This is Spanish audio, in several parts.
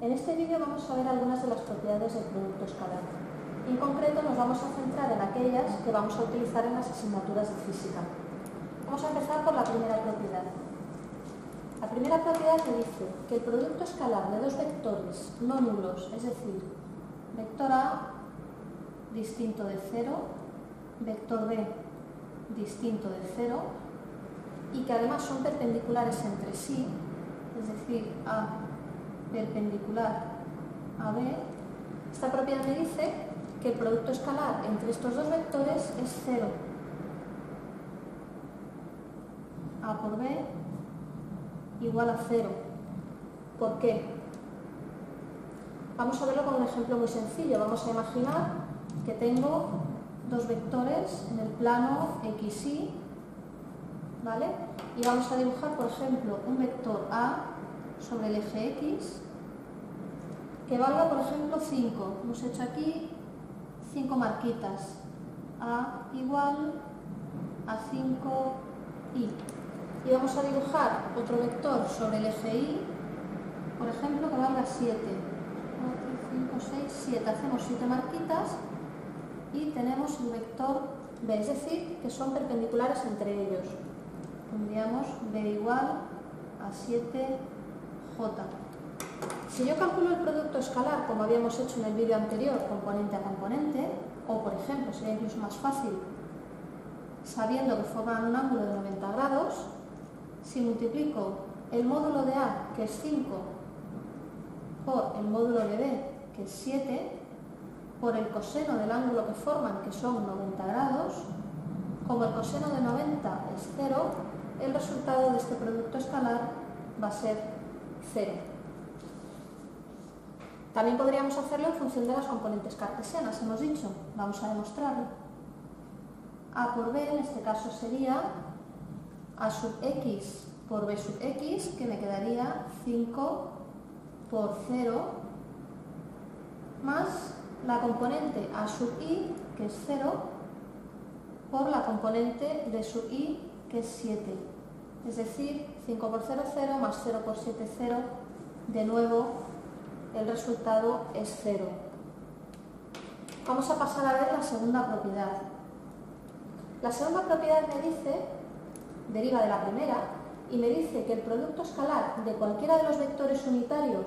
En este vídeo vamos a ver algunas de las propiedades del producto escalar. En concreto nos vamos a centrar en aquellas que vamos a utilizar en las asignaturas de física. Vamos a empezar por la primera propiedad. La primera propiedad que dice que el producto escalar de dos vectores no nulos, es decir, vector A distinto de 0, vector B distinto de 0, y que además son perpendiculares entre sí, es decir, A perpendicular a B, esta propiedad me dice que el producto escalar entre estos dos vectores es 0. A por B igual a 0. ¿Por qué? Vamos a verlo con un ejemplo muy sencillo. Vamos a imaginar que tengo dos vectores en el plano x, y, ¿vale? Y vamos a dibujar, por ejemplo, un vector A sobre el eje X que valga, por ejemplo, 5. Hemos hecho aquí 5 marquitas. A igual a 5i. Y vamos a dibujar otro vector sobre el eje Y, por ejemplo, que valga 7. 4, 5, 6, 7. Hacemos 7 marquitas y tenemos el vector B, es decir, que son perpendiculares entre ellos. Tendríamos B igual a 7J. Si yo calculo el producto escalar, como habíamos hecho en el vídeo anterior, componente a componente, o por ejemplo, sería incluso más fácil, sabiendo que forman un ángulo de 90 grados, si multiplico el módulo de A, que es 5, por el módulo de B, que es 7, por el coseno del ángulo que forman, que son 90 grados, como el coseno de 90 es 0, el resultado de este producto escalar va a ser 0. También podríamos hacerlo en función de las componentes cartesianas, hemos dicho. Vamos a demostrarlo. A por B, en este caso sería A sub X por B sub X, que me quedaría 5 por 0, más la componente A sub I, que es 0, por la componente D sub I, que es 7. Es decir, 5 por 0, 0, más 0 por 7, 0. De nuevo, el resultado es 0. Vamos a pasar a ver la segunda propiedad. La segunda propiedad me dice, deriva de la primera, y me dice que el producto escalar de cualquiera de los vectores unitarios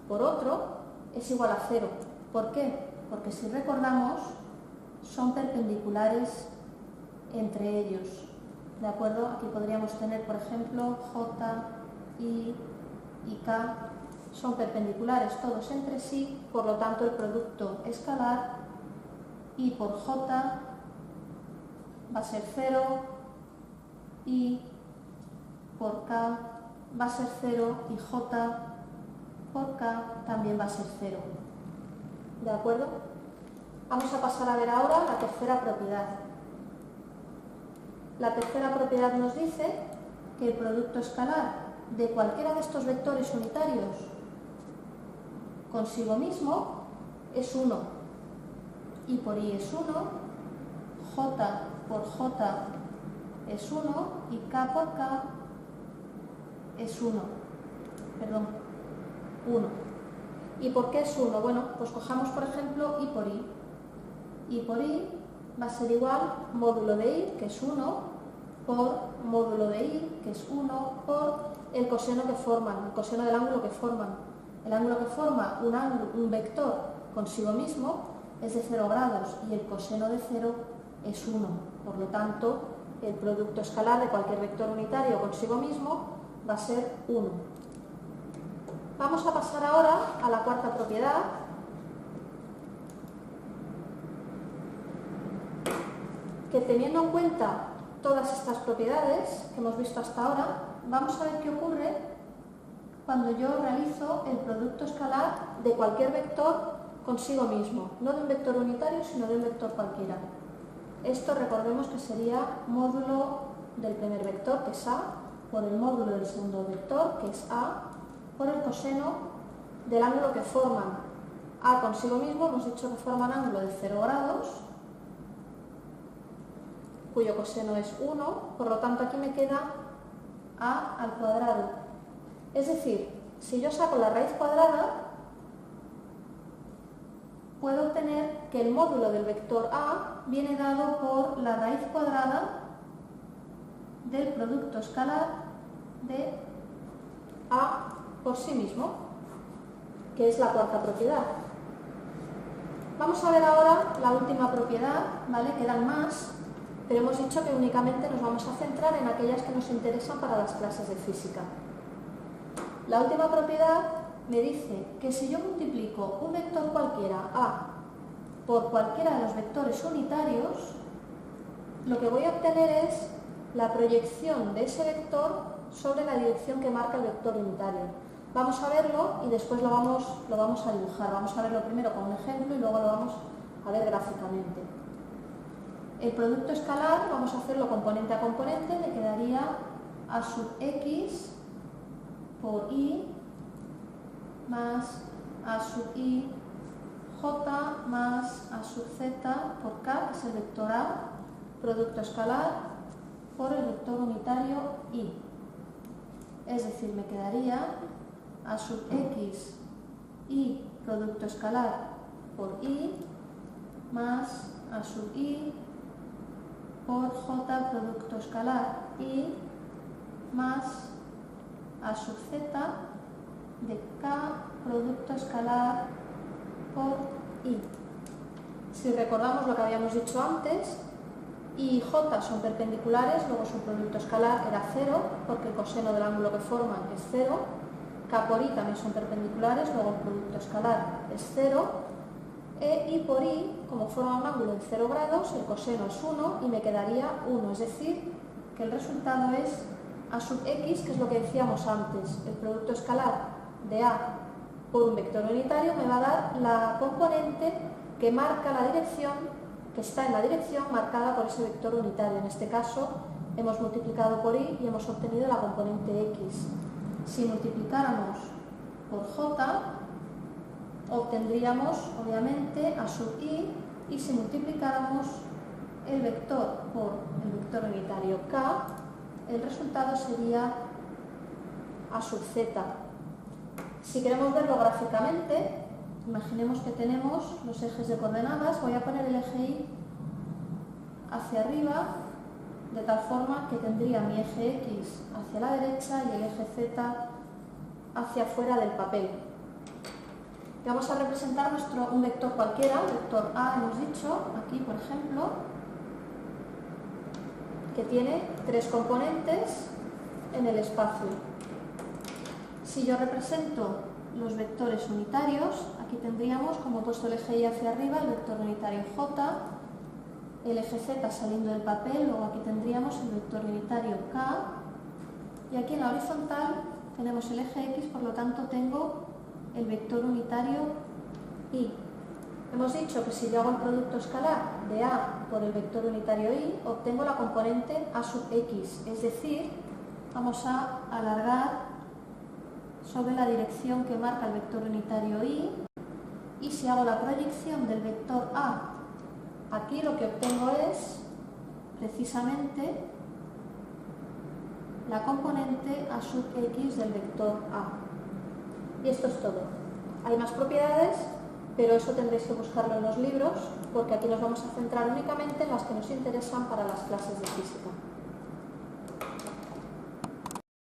por otro es igual a 0. ¿Por qué? Porque si recordamos, son perpendiculares entre ellos. ¿De acuerdo? Aquí podríamos tener, por ejemplo, J, I y K. Son perpendiculares todos entre sí, por lo tanto el producto escalar I por J va a ser 0, I por K va a ser 0 y J por K también va a ser 0. ¿De acuerdo? Vamos a pasar a ver ahora la tercera propiedad. La tercera propiedad nos dice que el producto escalar de cualquiera de estos vectores unitarios consigo mismo es 1. I por I es 1, J por J es 1 y K por K es 1. Perdón, 1. ¿Y por qué es 1? Bueno, pues cojamos por ejemplo I por I. I por I va a ser igual módulo de I, que es 1, por módulo de I, que es 1, por el coseno que forman, el coseno del ángulo que forman. El ángulo que forma un vector consigo mismo es de 0 grados y el coseno de 0 es 1. Por lo tanto, el producto escalar de cualquier vector unitario consigo mismo va a ser 1. Vamos a pasar ahora a la cuarta propiedad, que teniendo en cuenta todas estas propiedades que hemos visto hasta ahora, vamos a ver qué ocurre cuando yo realizo el producto escalar de cualquier vector consigo mismo, no de un vector unitario, sino de un vector cualquiera. Esto recordemos que sería módulo del primer vector, que es A, por el módulo del segundo vector, que es A, por el coseno del ángulo que forman. A consigo mismo hemos dicho que forman ángulo de 0 grados, cuyo coseno es 1, por lo tanto aquí me queda A al cuadrado. Es decir, si yo saco la raíz cuadrada, tener que el módulo del vector A viene dado por la raíz cuadrada del producto escalar de A por sí mismo, que es la cuarta propiedad. Vamos a ver ahora la última propiedad, ¿vale? Quedan más, pero hemos dicho que únicamente nos vamos a centrar en aquellas que nos interesan para las clases de física. La última propiedad me dice que si yo multiplico un vector cualquiera, A, por cualquiera de los vectores unitarios, lo que voy a obtener es la proyección de ese vector sobre la dirección que marca el vector unitario. Vamos a verlo y después lo vamos a dibujar. Vamos a verlo primero con un ejemplo y luego lo vamos a ver gráficamente. El producto escalar, vamos a hacerlo componente a componente, me quedaría A sub x por i más A sub i j más A sub z por k, que es el vector A, producto escalar, por el vector unitario i. Es decir, me quedaría A sub x i producto escalar por i más A sub i por j producto escalar i más A sub z de k producto escalar por i. Si recordamos lo que habíamos dicho antes, I y J son perpendiculares, luego su producto escalar era 0, porque el coseno del ángulo que forman es 0. K por I también son perpendiculares, luego el producto escalar es 0. E I por I, como forma un ángulo en 0 grados, el coseno es 1 y me quedaría 1. Es decir, que el resultado es A sub x, que es lo que decíamos antes. El producto escalar de A por un vector unitario me va a dar la componente que marca la dirección, que está en la dirección marcada por ese vector unitario. En este caso hemos multiplicado por i y hemos obtenido la componente x. Si multiplicáramos por j, obtendríamos obviamente A sub i, y si multiplicáramos el vector por el vector unitario k, el resultado sería A sub z. Si queremos verlo gráficamente, imaginemos que tenemos los ejes de coordenadas. Voy a poner el eje Y hacia arriba, de tal forma que tendría mi eje X hacia la derecha y el eje Z hacia afuera del papel. Y vamos a representar un vector cualquiera, el vector A, hemos dicho, aquí por ejemplo, que tiene 3 componentes en el espacio. Si yo represento los vectores unitarios, aquí tendríamos, como he puesto el eje Y hacia arriba, el vector unitario J, el eje Z saliendo del papel, luego aquí tendríamos el vector unitario K, y aquí en la horizontal tenemos el eje X, por lo tanto tengo el vector unitario Y. Hemos dicho que si yo hago el producto escalar de A por el vector unitario Y, obtengo la componente A sub X, es decir, vamos a alargar sobre la dirección que marca el vector unitario Y, y si hago la proyección del vector A, aquí lo que obtengo es precisamente la componente A sub X del vector A. Y esto es todo. Hay más propiedades, pero eso tendréis que buscarlo en los libros, porque aquí nos vamos a centrar únicamente en las que nos interesan para las clases de física.